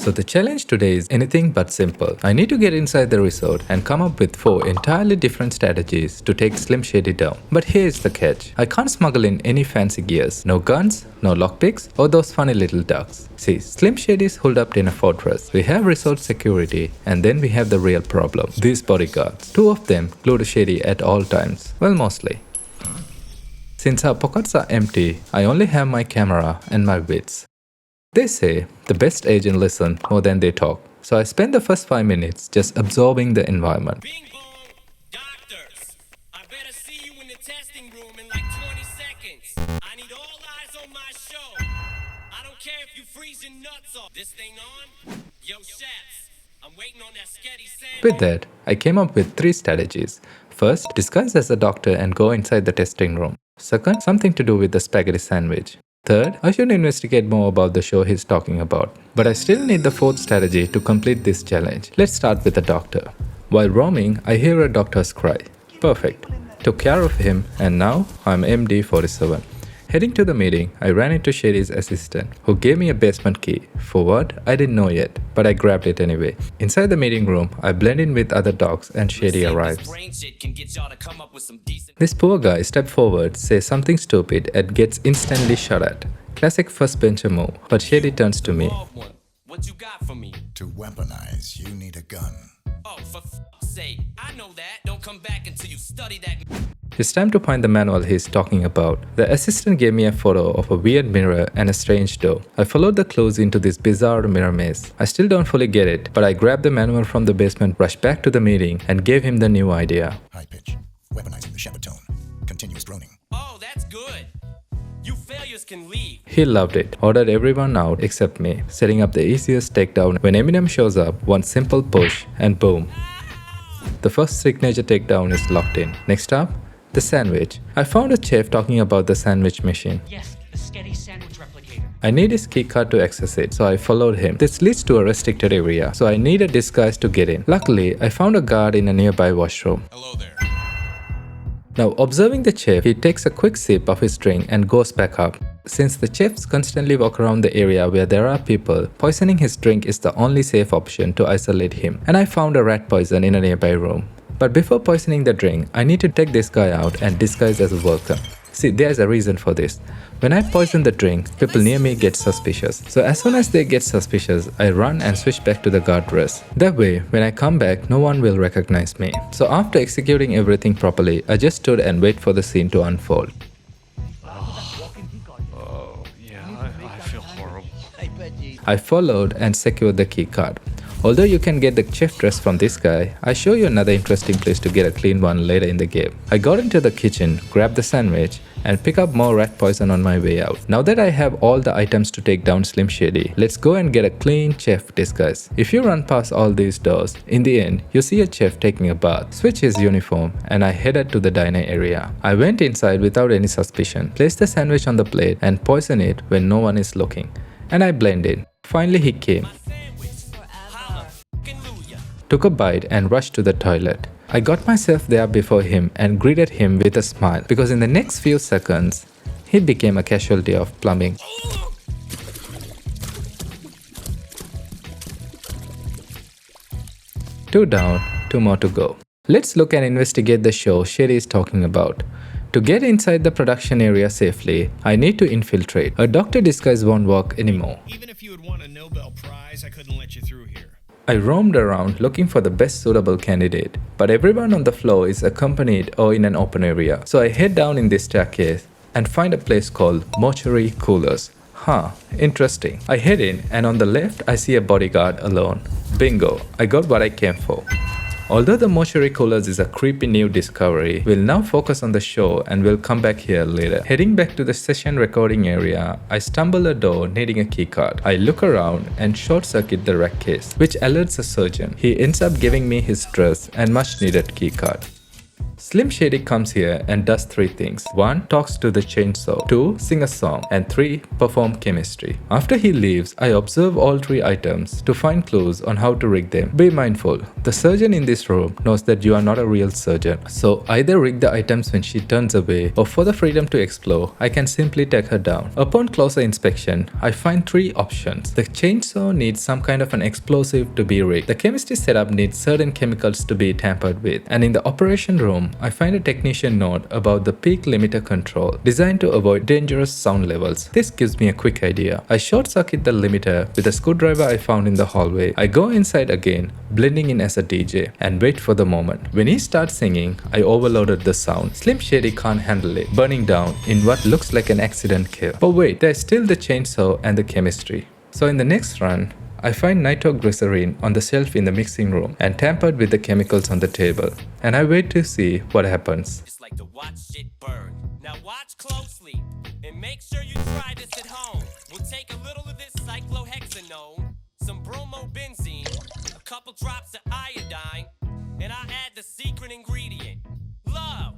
So the challenge today is anything but simple. I need to get inside the resort and come up with 4 entirely different strategies to take Slim Shady down. But here's the catch. I can't smuggle in any fancy gears. No guns, no lockpicks, or those funny little ducks. See, Slim Shady is holed up in a fortress. We have resort security, and then we have the real problem. These bodyguards. 2 of them glued to Shady at all times. Well, mostly. Since our pockets are empty, I only have my camera and my wits. They say the best agents listen more than they talk, so I spend the first 5 minutes just absorbing the environment. Bing bong, doctors. I better see you in the testing room in like 20 seconds. I need all eyes on my show. I don't care if you freeze your nuts off. This thing on? Yo, chefs, I'm waiting on that sketty sand. With that, I came up with 3 strategies. First, disguise as a doctor and go inside the testing room. Second, something to do with the spaghetti sandwich. Third, I should investigate more about the show he's talking about. But I still need the 4th strategy to complete this challenge. Let's start with the doctor. While roaming, I hear a doctor's cry. Perfect. Took care of him, and now I'm MD47. Heading to the meeting, I ran into Shady's assistant, who gave me a basement key. For what? I didn't know yet, but I grabbed it anyway. Inside the meeting room, I blend in with other dogs and Shady arrives. This poor guy steps forward, says something stupid and gets instantly shot at. Classic first bencher move, but Shady turns to me. What you got for me? To weaponize, you need a gun. Oh, for f***'s sake. I know that. Don't come back until you study that. It's time to find the manual he's talking about. The assistant gave me a photo of a weird mirror and a strange door. I followed the clues into this bizarre mirror maze. I still don't fully get it, but I grabbed the manual from the basement, rushed back to the meeting, and gave him the new idea. High pitch, weaponizing the shepherd tone, continuous droning. Oh, that's good. You failures can leave. He loved it, ordered everyone out except me, setting up the easiest takedown. When Eminem shows up, one simple push, and boom. The first signature takedown is locked in. Next up, the sandwich. I found a chef talking about the sandwich machine. Yes, the sketty sandwich replicator. I need his keycard to access it, so I followed him. This leads to a restricted area, so I need a disguise to get in. Luckily, I found a guard in a nearby washroom. Hello there. Now, observing the chef, he takes a quick sip of his drink and goes back up. Since the chefs constantly walk around the area where there are people, poisoning his drink is the only safe option to isolate him. And I found a rat poison in a nearby room. But before poisoning the drink, I need to take this guy out and disguise as a worker. See, there's a reason for this. When I poison the drink, people near me get suspicious. So as soon as they get suspicious, I run and switch back to the guard dress. That way, when I come back, no one will recognize me. So after executing everything properly, I just stood and wait for the scene to unfold. Oh, yeah, I feel horrible. I followed and secured the key card. Although you can get the chef dress from this guy, I show you another interesting place to get a clean one later in the game. I got into the kitchen, grabbed the sandwich, and pick up more rat poison on my way out. Now that I have all the items to take down Slim Shady, let's go and get a clean chef disguise. If you run past all these doors, in the end, you see a chef taking a bath, switch his uniform, and I headed to the diner area. I went inside without any suspicion, placed the sandwich on the plate, and poisoned it when no one is looking. And I blend in. Finally he came. Took a bite and rushed to the toilet. I got myself there before him and greeted him with a smile because in the next few seconds, he became a casualty of plumbing. Two down, 2 more to go. Let's look and investigate the show Shady is talking about. To get inside the production area safely, I need to infiltrate. A doctor disguise won't work anymore. Even if you had won a Nobel Prize, I couldn't let you through here. I roamed around looking for the best suitable candidate, but everyone on the floor is accompanied or in an open area. So I head down in this staircase and find a place called Mortuary Coolers. Huh, interesting. I head in and on the left I see a bodyguard alone. Bingo, I got what I came for. Although the Mortuary Coolers is a creepy new discovery, we'll now focus on the show and we'll come back here later. Heading back to the session recording area, I stumble a door needing a keycard. I look around and short-circuit the wreck case, which alerts a surgeon. He ends up giving me his dress and much needed keycard. Slim Shady comes here and does 3 things. 1. Talks to the chainsaw. 2. Sing a song. And 3. Perform chemistry. After he leaves, I observe all 3 items to find clues on how to rig them. Be mindful, the surgeon in this room knows that you are not a real surgeon. So either rig the items when she turns away, or for the freedom to explore, I can simply take her down. Upon closer inspection, I find 3 options. The chainsaw needs some kind of an explosive to be rigged. The chemistry setup needs certain chemicals to be tampered with. And in the operation room, I find a technician note about the peak limiter control, designed to avoid dangerous sound levels. This gives me a quick idea. I short circuit the limiter with a screwdriver I found in the hallway. I go inside again, blending in as a DJ, and wait for the moment. When he starts singing, I overloaded the sound. Slim Shady can't handle it, burning down in what looks like an accident kill. But wait, there's still the chainsaw and the chemistry. So in the next run, I find nitroglycerin on the shelf in the mixing room and tampered with the chemicals on the table. And I wait to see what happens. Just like to watch shit burn. Now watch closely and make sure you try this at home. We'll take a little of this cyclohexanone, some bromobenzene, a couple drops of iodine, and I'll add the secret ingredient, love.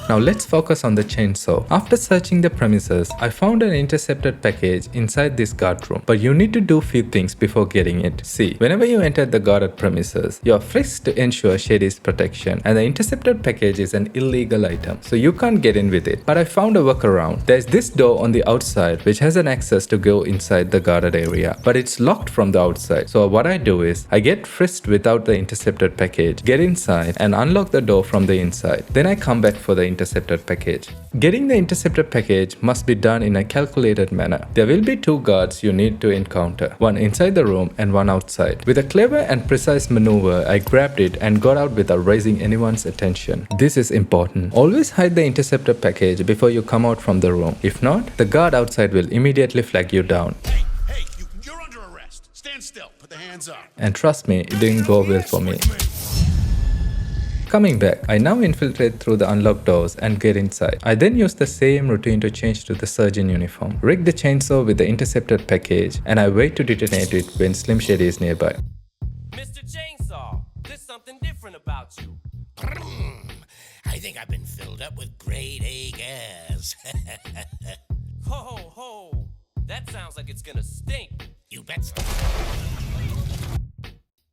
Now let's focus on the chainsaw. After searching the premises, I found an intercepted package inside this guard room. But you need to do few things before getting it. See, whenever you enter the guarded premises, you are frisked to ensure Shady's protection, and the intercepted package is an illegal item, so you can't get in with it. But I found a workaround. There's this door on the outside which has an access to go inside the guarded area, but it's locked from the outside. So what I do is, I get frisked without the intercepted package, get inside and unlock the door from the inside. Then I come back for the intercepted package. Getting the intercepted package must be done in a calculated manner. There will be 2 guards you need to encounter, one inside the room and one outside. With a clever and precise maneuver, I grabbed it and got out without raising anyone's attention. This is important. Always hide the intercepted package before you come out from the room. If not, the guard outside will immediately flag you down. Hey, you're under arrest. Stand still. Put the hands up. And trust me, it didn't go well for me. Coming back, I now infiltrate through the unlocked doors and get inside. I then use the same routine to change to the surgeon uniform, rig the chainsaw with the intercepted package, and I wait to detonate it when Slim Shady is nearby. Mr. Chainsaw, there's something different about you. I think I've been filled up with grade A gas. Ho, that sounds like it's gonna stink. You bet.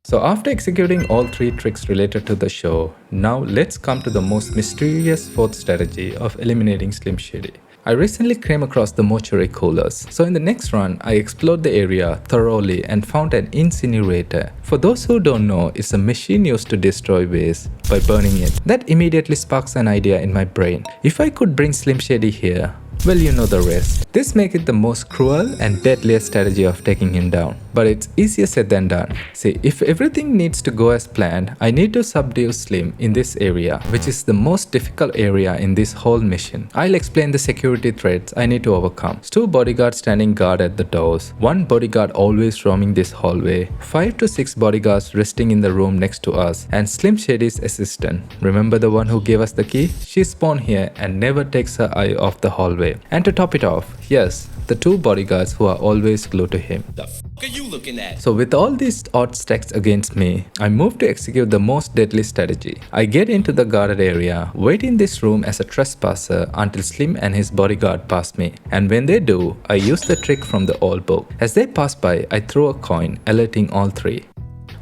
So after executing all 3 tricks related to the show, now let's come to the most mysterious 4th strategy of eliminating Slim Shady. I recently came across the mortuary coolers, so in the next run, I explored the area thoroughly and found an incinerator. For those who don't know, it's a machine used to destroy waste by burning it. That immediately sparks an idea in my brain. If I could bring Slim Shady here, well, you know the rest. This makes it the most cruel and deadliest strategy of taking him down. But it's easier said than done. See, if everything needs to go as planned, I need to subdue Slim in this area, which is the most difficult area in this whole mission. I'll explain the security threats I need to overcome. 2 bodyguards standing guard at the doors, 1 bodyguard always roaming this hallway, 5 to 6 bodyguards resting in the room next to us, and Slim Shady's assistant. Remember the one who gave us the key? She spawned here and never takes her eye off the hallway. And to top it off, yes, the 2 bodyguards who are always glued to him. The f are you looking at? So with all these odds stacked against me, I move to execute the most deadly strategy. I get into the guarded area, wait in this room as a trespasser until Slim and his bodyguard pass me. And when they do, I use the trick from the old book. As they pass by, I throw a coin, alerting all 3.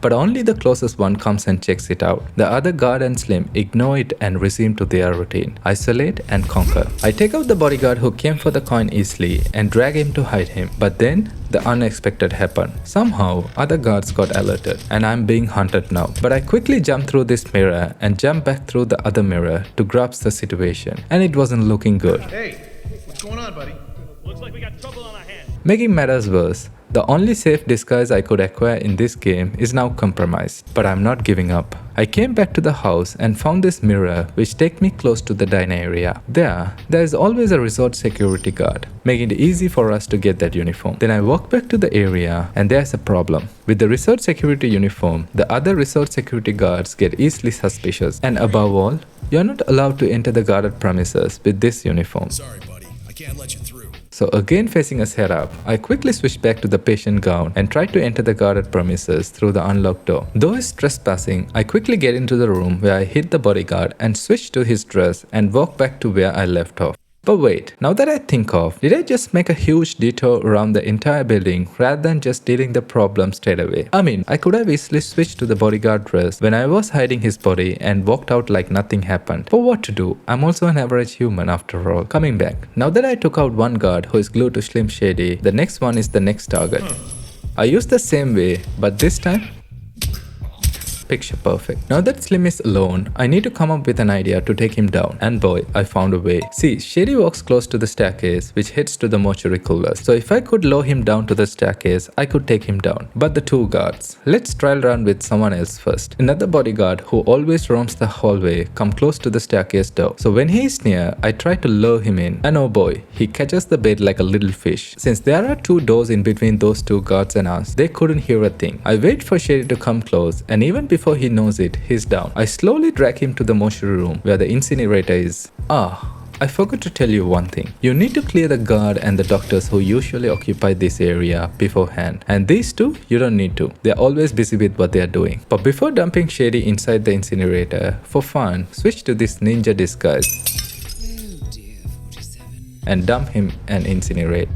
But only the closest one comes and checks it out. The other guard and Slim ignore it and resume to their routine. Isolate and conquer. I take out the bodyguard who came for the coin easily and drag him to hide him. But then, the unexpected happened. Somehow, other guards got alerted and I'm being hunted now. But I quickly jump through this mirror and jump back through the other mirror to grasp the situation. And it wasn't looking good. Hey, what's going on, buddy? Looks like we got trouble on our hands. Making matters worse, the only safe disguise I could acquire in this game is now compromised, but I'm not giving up. I came back to the house and found this mirror which takes me close to the diner area. There is always a resort security guard, making it easy for us to get that uniform. Then I walk back to the area and there's a problem. With the resort security uniform, the other resort security guards get easily suspicious, and above all, you're not allowed to enter the guarded premises with this uniform. Sorry, buddy. I can't let you through. So again facing a setup, I quickly switched back to the patient gown and tried to enter the guarded premises through the unlocked door. Though he's trespassing, I quickly get into the room where I hit the bodyguard and switch to his dress and walk back to where I left off. But wait, now that I think of, did I just make a huge detour around the entire building rather than just dealing the problem straight away? I mean, I could have easily switched to the bodyguard dress when I was hiding his body and walked out like nothing happened. But what to do? I'm also an average human after all. Coming back, now that I took out one guard who is glued to Slim Shady, the next one is the next target. I used the same way, but this time, picture perfect. Now that Slim is alone, I need to come up with an idea to take him down. And boy, I found a way. See, Shady walks close to the staircase, which heads to the mortuary coolers. So if I could lower him down to the staircase, I could take him down. But the two guards. Let's trial run with someone else first. Another bodyguard who always roams the hallway come close to the staircase door. So when he is near, I try to lure him in. And oh boy, he catches the bait like a little fish. Since there are two doors in between those two guards and us, they couldn't hear a thing. I wait for Shady to come close, and even before he knows it, he's down. I slowly drag him to the mortuary room where the incinerator is. I forgot to tell you one thing. You need to clear the guard and the doctors who usually occupy this area beforehand. And these two, you don't need to. They're always busy with what they're doing. But before dumping Shady inside the incinerator, for fun, switch to this ninja disguise and dump him and incinerate.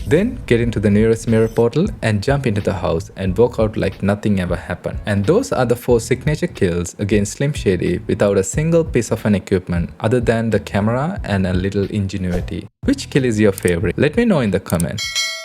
Then get into the nearest mirror portal and jump into the house and walk out like nothing ever happened. And those are the 4 signature kills against Slim Shady without a single piece of an equipment other than the camera and a little ingenuity. Which kill is your favorite? Let me know in the comments.